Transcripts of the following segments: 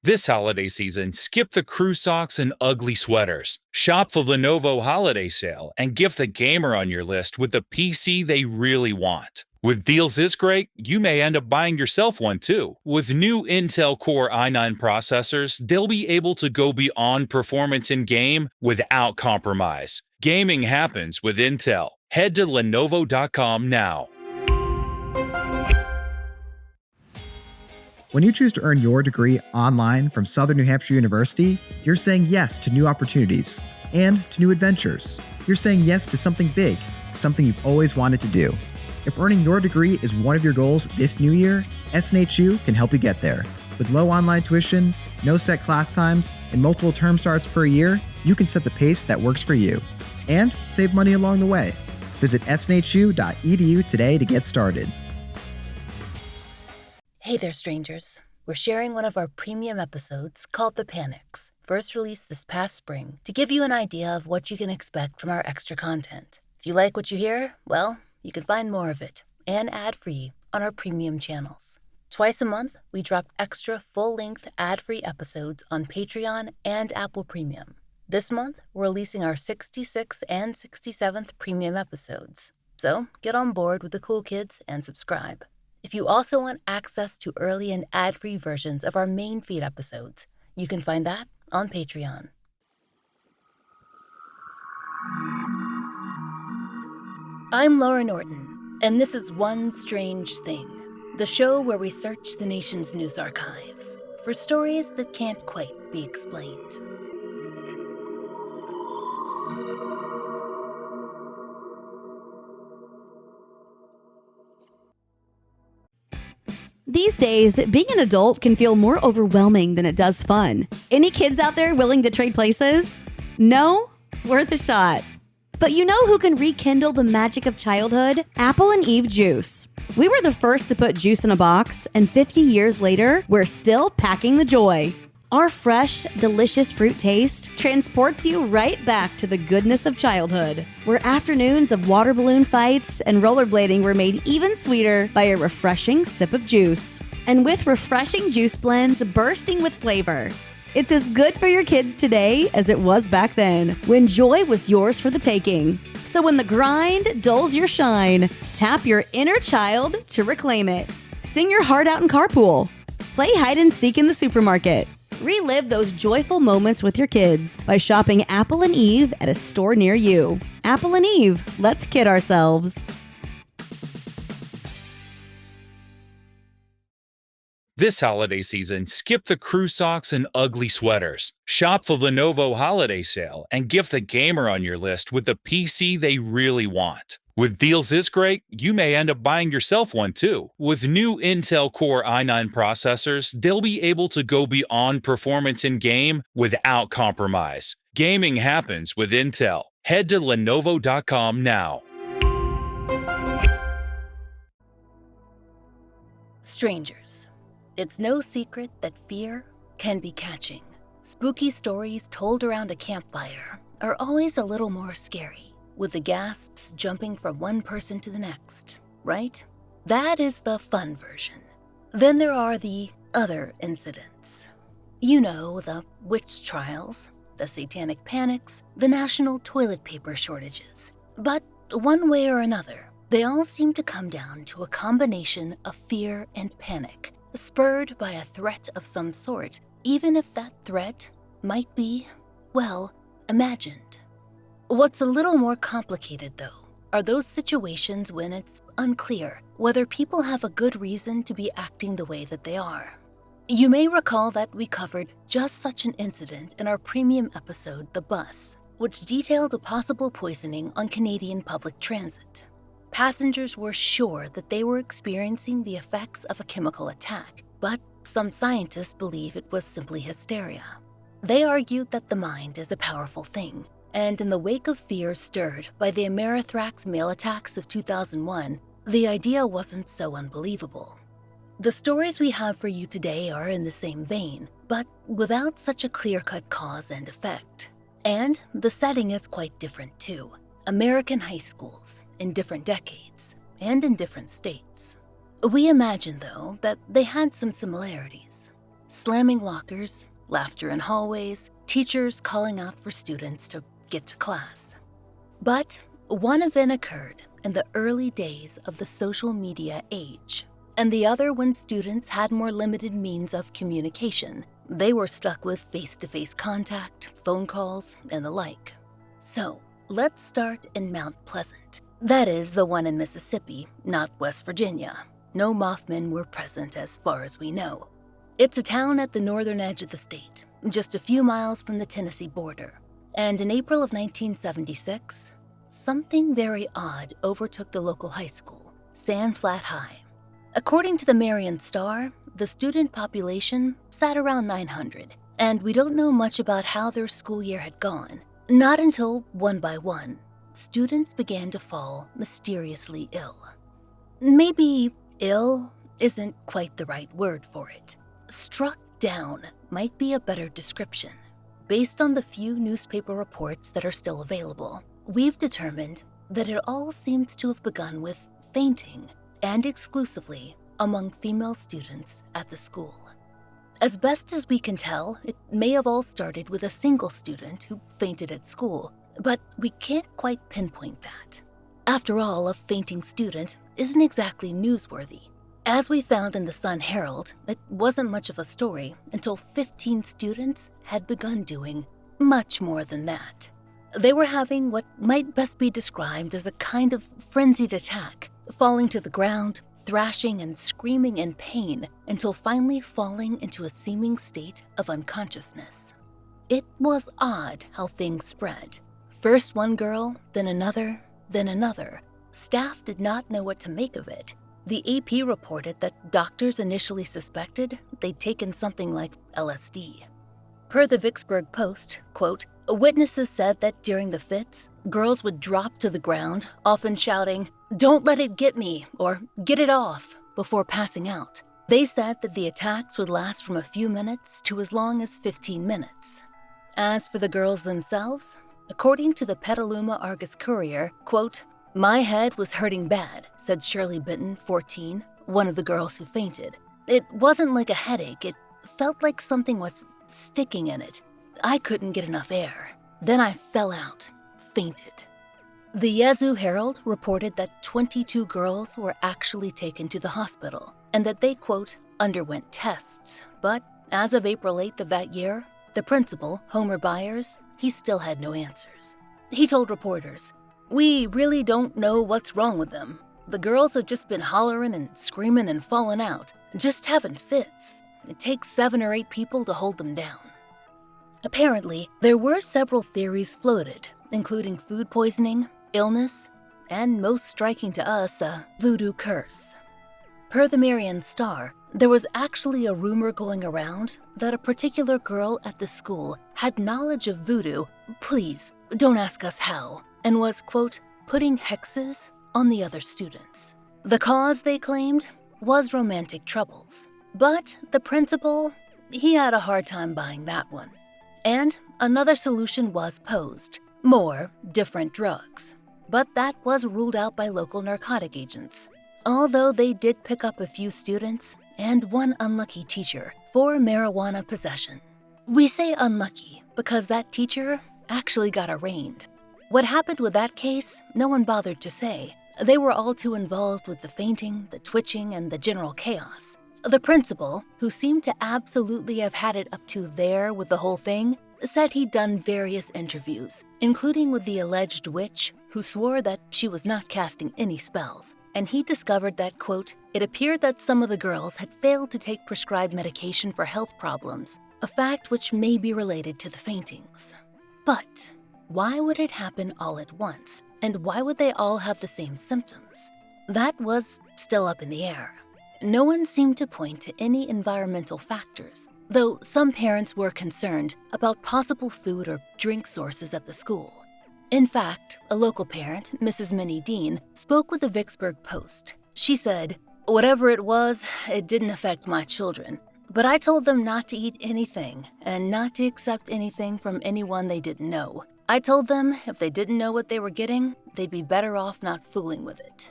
This holiday season, skip the crew socks and ugly sweaters. Shop the Lenovo holiday sale and gift the gamer on your list with the PC they really want. With deals this great, you may end up buying yourself one too. With new Intel Core i9 processors, they'll be able to go beyond performance in game without compromise. Gaming happens with Intel. Head to Lenovo.com now. When you choose to earn your degree online from Southern New Hampshire University, you're saying yes to new opportunities and to new adventures. You're saying yes to something big, something you've always wanted to do. If earning your degree is one of your goals this new year, SNHU can help you get there. With low online tuition, no set class times, and multiple term starts per year, you can set the pace that works for you and save money along the way. Visit snhu.edu today to get started. Hey there, strangers. We're sharing one of our premium episodes called The Panics, first released this past spring, to give you an idea of what you can expect from our extra content. If you like what you hear, well, you can find more of it, and ad-free, on our premium channels. Twice a month, we drop extra full-length ad-free episodes on Patreon and Apple Premium. This month, we're releasing our 66th and 67th premium episodes. So get on board with the cool kids and subscribe. If you also want access to early and ad-free versions of our main feed episodes, you can find that on Patreon. I'm Laurah Norton, and this is One Strange Thing, the show where we search the nation's news archives for stories that can't quite be explained. These days, being an adult can feel more overwhelming than it does fun. Any kids out there willing to trade places? No? Worth a shot. But you know who can rekindle the magic of childhood? Apple and Eve juice. We were the first to put juice in a box, and 50 years later, we're still packing the joy. Our fresh, delicious fruit taste transports you right back to the goodness of childhood, where afternoons of water balloon fights and rollerblading were made even sweeter by a refreshing sip of juice. And with refreshing juice blends bursting with flavor, it's as good for your kids today as it was back then, when joy was yours for the taking. So when the grind dulls your shine, tap your inner child to reclaim it. Sing your heart out in carpool. Play hide and seek in the supermarket. Relive those joyful moments with your kids by shopping Apple and Eve at a store near you. Apple and Eve, let's kid ourselves. This holiday season, skip the crew socks and ugly sweaters. Shop the Lenovo holiday sale and gift the gamer on your list with the PC they really want. With deals this great, you may end up buying yourself one too. With new Intel Core i9 processors, they'll be able to go beyond performance in game without compromise. Gaming happens with Intel. Head to Lenovo.com now. Strangers. It's no secret that fear can be catching. Spooky stories told around a campfire are always a little more scary, with the gasps jumping from one person to the next, right? That is the fun version. Then there are the other incidents. You know, the witch trials, the satanic panics, the national toilet paper shortages. But one way or another, they all seem to come down to a combination of fear and panic, spurred by a threat of some sort, even if that threat might be, well, imagined. What's a little more complicated, though, are those situations when it's unclear whether people have a good reason to be acting the way that they are. You may recall that we covered just such an incident in our premium episode, The Bus, which detailed a possible poisoning on Canadian public transit. Passengers were sure that they were experiencing the effects of a chemical attack, but some scientists believe it was simply hysteria. They argued that the mind is a powerful thing, and in the wake of fear stirred by the Amerithrax mail attacks of 2001, the idea wasn't so unbelievable. The stories we have for you today are in the same vein, but without such a clear-cut cause and effect. And the setting is quite different too. American high schools, in different decades, and in different states. We imagine, though, that they had some similarities. Slamming lockers, laughter in hallways, teachers calling out for students to get to class. But one event occurred in the early days of the social media age, and the other when students had more limited means of communication. They were stuck with face-to-face contact, phone calls, and the like. So, let's start in Mount Pleasant. That is the one in Mississippi, not West Virginia. No Mothmen were present as far as we know. It's a town at the northern edge of the state, just a few miles from the Tennessee border. And in April of 1976, something very odd overtook the local high school, Sand Flat High. According to the Marion Star, the student population sat around 900, and we don't know much about how their school year had gone. Not until, one by one, students began to fall mysteriously ill. Maybe ill isn't quite the right word for it. Struck down might be a better description. Based on the few newspaper reports that are still available, we've determined that it all seems to have begun with fainting, and exclusively among female students at the school. As best as we can tell, it may have all started with a single student who fainted at school, but we can't quite pinpoint that. After all, a fainting student isn't exactly newsworthy. As we found in the Sun-Herald, it wasn't much of a story until 15 students had begun doing much more than that. They were having what might best be described as a kind of frenzied attack, falling to the ground, thrashing and screaming in pain until finally falling into a seeming state of unconsciousness. It was odd how things spread. First one girl, then another, then another. Staff did not know what to make of it. The AP reported that doctors initially suspected they'd taken something like LSD. Per the Vicksburg Post, quote, witnesses said that during the fits, girls would drop to the ground, often shouting, "Don't let it get me," or "Get it off," before passing out. They said that the attacks would last from a few minutes to as long as 15 minutes. As for the girls themselves, according to the Petaluma Argus-Courier, quote, "My head was hurting bad," said Shirley Benton, 14, one of the girls who fainted. "It wasn't like a headache, it felt like something was sticking in it. I couldn't get enough air. Then I fell out, fainted." The Yazoo Herald reported that 22 girls were actually taken to the hospital and that they, quote, underwent tests. But as of April 8th of that year, the principal, Homer Byers, he still had no answers. He told reporters, "We really don't know what's wrong with them. The girls have just been hollering and screaming and falling out, just having fits. It takes 7 or 8 people to hold them down." Apparently, there were several theories floated, including food poisoning, illness, and most striking to us, a voodoo curse. Per the Marion Star, there was actually a rumor going around that a particular girl at the school had knowledge of voodoo, please don't ask us how, and was, quote, putting hexes on the other students. The cause, they claimed, was romantic troubles. But the principal, he had a hard time buying that one. And another solution was posed, more different drugs. But that was ruled out by local narcotic agents, although they did pick up a few students and one unlucky teacher for marijuana possession. We say unlucky because that teacher actually got arraigned. What happened with that case, no one bothered to say. They were all too involved with the fainting, the twitching, and the general chaos. The principal, who seemed to absolutely have had it up to there with the whole thing, said he'd done various interviews, including with the alleged witch, who swore that she was not casting any spells, and he discovered that, quote, it appeared that some of the girls had failed to take prescribed medication for health problems, a fact which may be related to the faintings. But why would it happen all at once, and why would they all have the same symptoms? That was still up in the air. No one seemed to point to any environmental factors, though some parents were concerned about possible food or drink sources at the school. In fact, a local parent, Mrs. Minnie Dean, spoke with the Vicksburg Post. She said, "Whatever it was, it didn't affect my children, but I told them not to eat anything and not to accept anything from anyone they didn't know. I told them if they didn't know what they were getting, they'd be better off not fooling with it."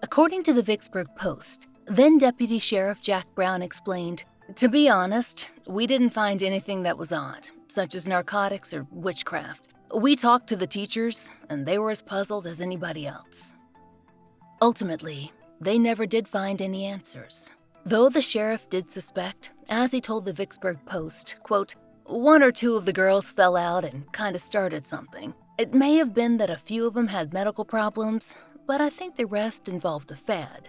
According to the Vicksburg Post, then Deputy Sheriff Jack Brown explained, To be honest, we didn't find anything that was odd, such as narcotics or witchcraft. We talked to the teachers, and they were as puzzled as anybody else. Ultimately, they never did find any answers. Though the sheriff did suspect, as he told the Vicksburg Post, quote, "One or two of the girls fell out and kind of started something. It may have been that a few of them had medical problems, but I think the rest involved a fad."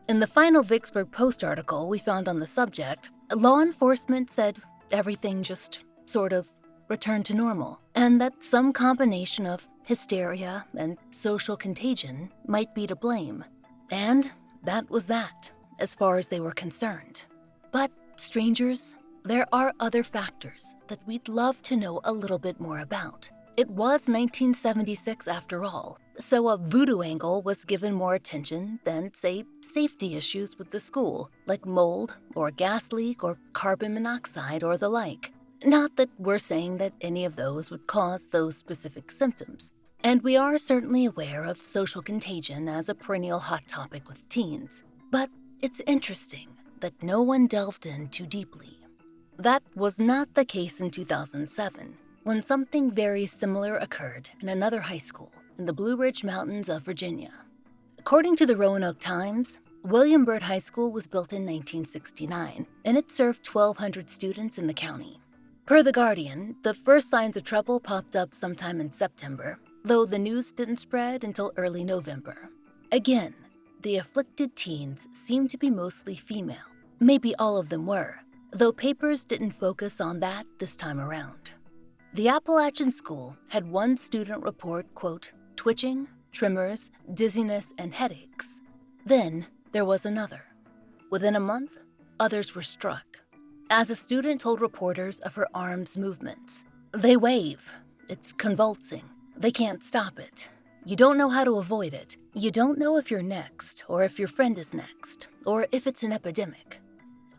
In the final Vicksburg Post article we found on the subject, law enforcement said everything just sort of returned to normal, and that some combination of hysteria and social contagion might be to blame. And that was that, as far as they were concerned. But, strangers, there are other factors that we'd love to know a little bit more about. It was 1976 after all, so a voodoo angle was given more attention than, say, safety issues with the school, like mold or a gas leak or carbon monoxide or the like. Not that we're saying that any of those would cause those specific symptoms. And we are certainly aware of social contagion as a perennial hot topic with teens. But it's interesting that no one delved in too deeply. That was not the case in 2007, when something very similar occurred in another high school in the Blue Ridge Mountains of Virginia. According to the Roanoke Times, William Byrd High School was built in 1969, and it served 1,200 students in the county. Per The Guardian, the first signs of trouble popped up sometime in September, though the news didn't spread until early November. Again, the afflicted teens seemed to be mostly female. Maybe all of them were, though papers didn't focus on that this time around. The Appalachian school had one student report, quote, twitching, tremors, dizziness, and headaches. Then there was another. Within a month, others were struck. As a student told reporters of her arms' movements, "They wave. It's convulsing. They can't stop it. You don't know how to avoid it. You don't know if you're next, or if your friend is next, or if it's an epidemic."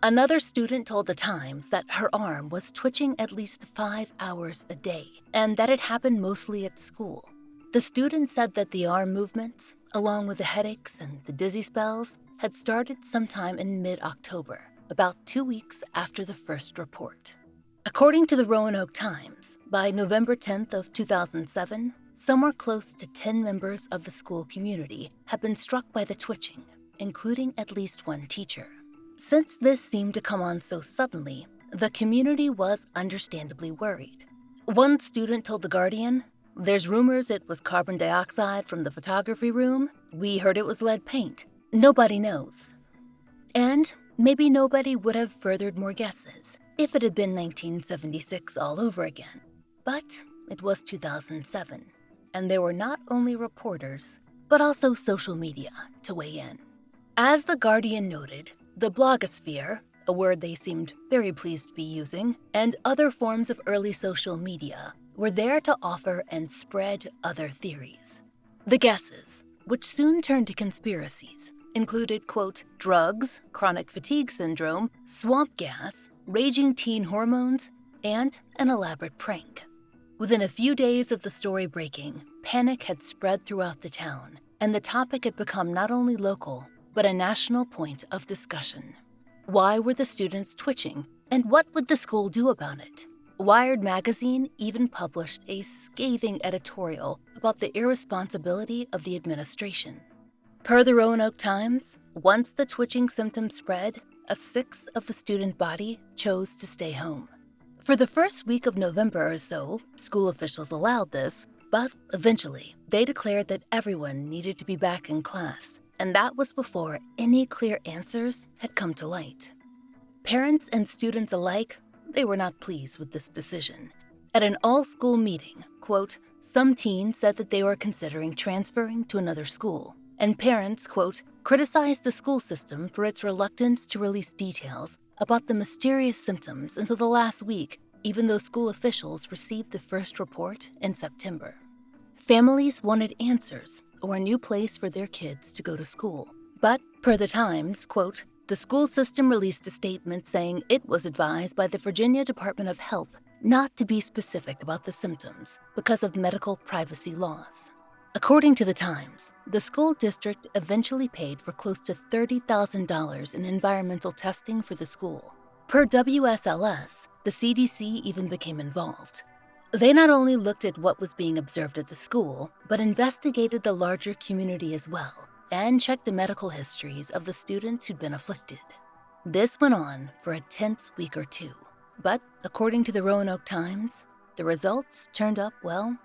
Another student told the Times that her arm was twitching at least 5 hours a day, and that it happened mostly at school. The student said that the arm movements, along with the headaches and the dizzy spells, had started sometime in mid-October, about 2 weeks after the first report. According to the Roanoke Times, by November 10th of 2007, somewhere close to 10 members of the school community had been struck by the twitching, including at least one teacher. Since this seemed to come on so suddenly, the community was understandably worried. One student told The Guardian, "There's rumors it was carbon dioxide from the photography room. We heard it was lead paint. Nobody knows." And maybe nobody would have furthered more guesses if it had been 1976 all over again. But it was 2007, and there were not only reporters, but also social media to weigh in. As The Guardian noted, the blogosphere, a word they seemed very pleased to be using, and other forms of early social media were there to offer and spread other theories. The guesses, which soon turned to conspiracies, included, quote, drugs, chronic fatigue syndrome, swamp gas, raging teen hormones, and an elaborate prank. Within a few days of the story breaking, panic had spread throughout the town, and the topic had become not only local, but a national point of discussion. Why were the students twitching, and what would the school do about it? Wired magazine even published a scathing editorial about the irresponsibility of the administration. Per the Roanoke Times, once the twitching symptoms spread, a sixth of the student body chose to stay home. For the first week of November or so, school officials allowed this, but eventually they declared that everyone needed to be back in class, and that was before any clear answers had come to light. Parents and students alike, they were not pleased with this decision. At an all-school meeting, quote, some teens said that they were considering transferring to another school, and parents, quote, criticized the school system for its reluctance to release details about the mysterious symptoms until the last week, even though school officials received the first report in September. Families wanted answers or a new place for their kids to go to school. But, per the Times, quote, the school system released a statement saying it was advised by the Virginia Department of Health not to be specific about the symptoms because of medical privacy laws. According to the Times, the school district eventually paid for close to $30,000 in environmental testing for the school. Per WSLS, the CDC even became involved. They not only looked at what was being observed at the school, but investigated the larger community as well, and checked the medical histories of the students who'd been afflicted. This went on for a tense week or two, but according to the Roanoke Times, the results turned up, well,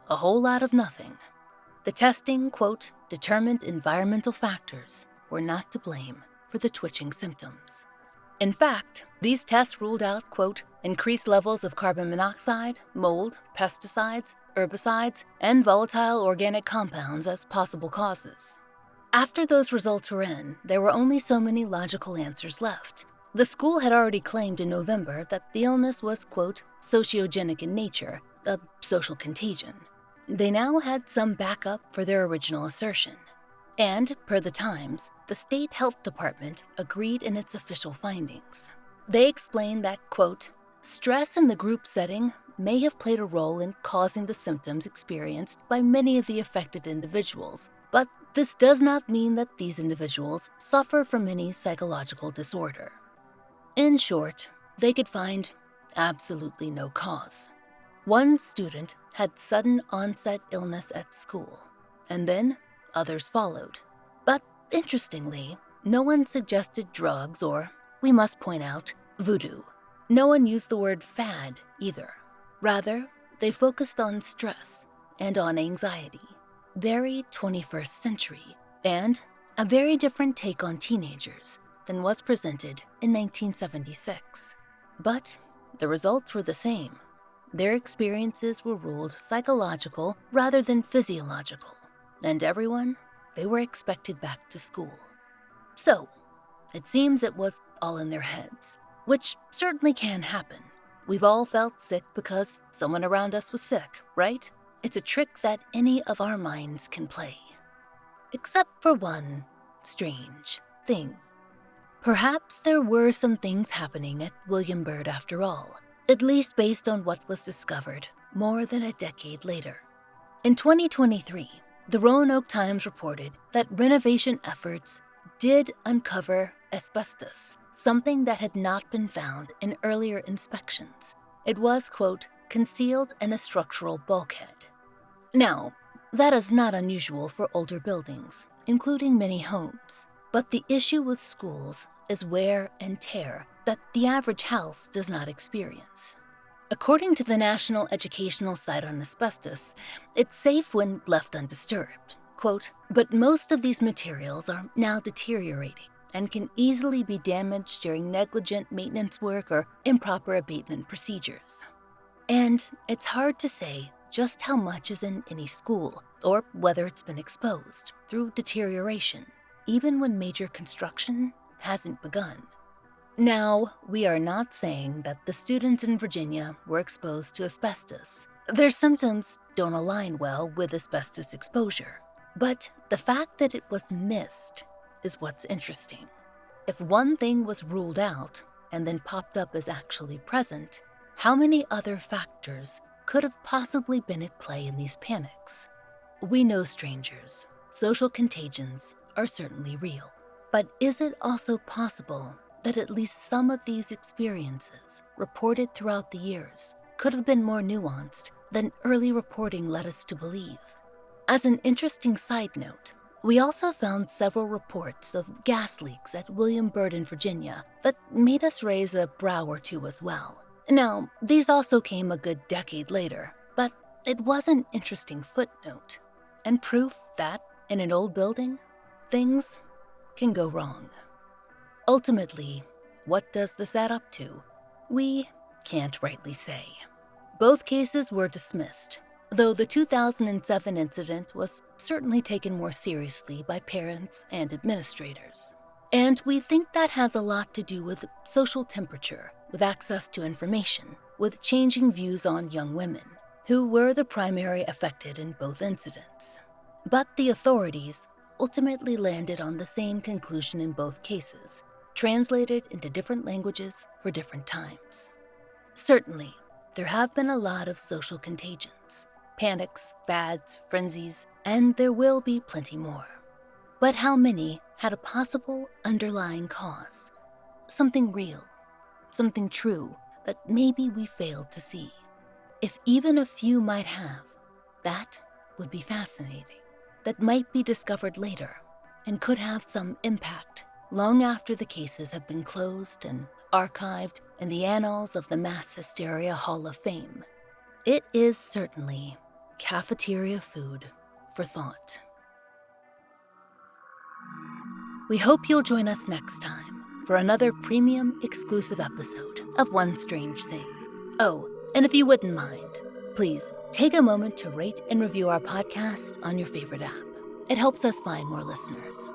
a whole lot of nothing. The testing, quote, determined environmental factors were not to blame for the twitching symptoms. In fact, these tests ruled out, quote, increased levels of carbon monoxide, mold, pesticides, herbicides, and volatile organic compounds as possible causes. After those results were in, there were only so many logical answers left. The school had already claimed in November that the illness was, quote, sociogenic in nature, a social contagion. They now had some backup for their original assertion. And, per the Times, the state health department agreed in its official findings. They explained that, quote, stress in the group setting may have played a role in causing the symptoms experienced by many of the affected individuals, but this does not mean that these individuals suffer from any psychological disorder. In short, they could find absolutely no cause. One student had sudden onset illness at school, and then others followed. But interestingly, no one suggested drugs or, we must point out, voodoo. No one used the word fad either. Rather, they focused on stress and on anxiety. Very 21st century, and a very different take on teenagers than was presented in 1976. But the results were the same. Their experiences were ruled psychological rather than physiological, and everyone, they were expected back to school. So, it seems it was all in their heads, which certainly can happen. We've all felt sick because someone around us was sick, right? It's a trick that any of our minds can play. Except for one strange thing. Perhaps there were some things happening at William Byrd after all, at least based on what was discovered more than a decade later. In 2023, the Roanoke Times reported that renovation efforts did uncover asbestos, something that had not been found in earlier inspections. It was, quote, concealed in a structural bulkhead. Now, that is not unusual for older buildings, including many homes. But the issue with schools is wear and tear that the average house does not experience. According to the National Educational Site on Asbestos, it's safe when left undisturbed. Quote, but most of these materials are now deteriorating and can easily be damaged during negligent maintenance work or improper abatement procedures. And it's hard to say just how much is in any school, or whether it's been exposed through deterioration, even when major construction hasn't begun. Now, we are not saying that the students in Virginia were exposed to asbestos. Their symptoms don't align well with asbestos exposure. But the fact that it was missed is what's interesting. If one thing was ruled out and then popped up as actually present, how many other factors could have possibly been at play in these panics? We know, strangers, social contagions are certainly real. But is it also possible that at least some of these experiences reported throughout the years could have been more nuanced than early reporting led us to believe? As an interesting side note, we also found several reports of gas leaks at William Byrd in Virginia that made us raise a brow or two as well. Now, these also came a good decade later, but it was an interesting footnote and proof that, in an old building, things can go wrong. Ultimately, what does this add up to? We can't rightly say. Both cases were dismissed, though the 2007 incident was certainly taken more seriously by parents and administrators. And we think that has a lot to do with social temperature, with access to information, with changing views on young women, who were the primary affected in both incidents. But the authorities ultimately landed on the same conclusion in both cases, translated into different languages for different times. Certainly, there have been a lot of social contagions, panics, fads, frenzies, and there will be plenty more. But how many had a possible underlying cause? Something real, something true that maybe we failed to see. If even a few might have, that would be fascinating. That might be discovered later and could have some impact long after the cases have been closed and archived in the annals of the Mass Hysteria Hall of Fame. It is certainly cafeteria food for thought. We hope you'll join us next time for another premium exclusive episode of One Strange Thing. Oh, and if you wouldn't mind, please take a moment to rate and review our podcast on your favorite app. It helps us find more listeners.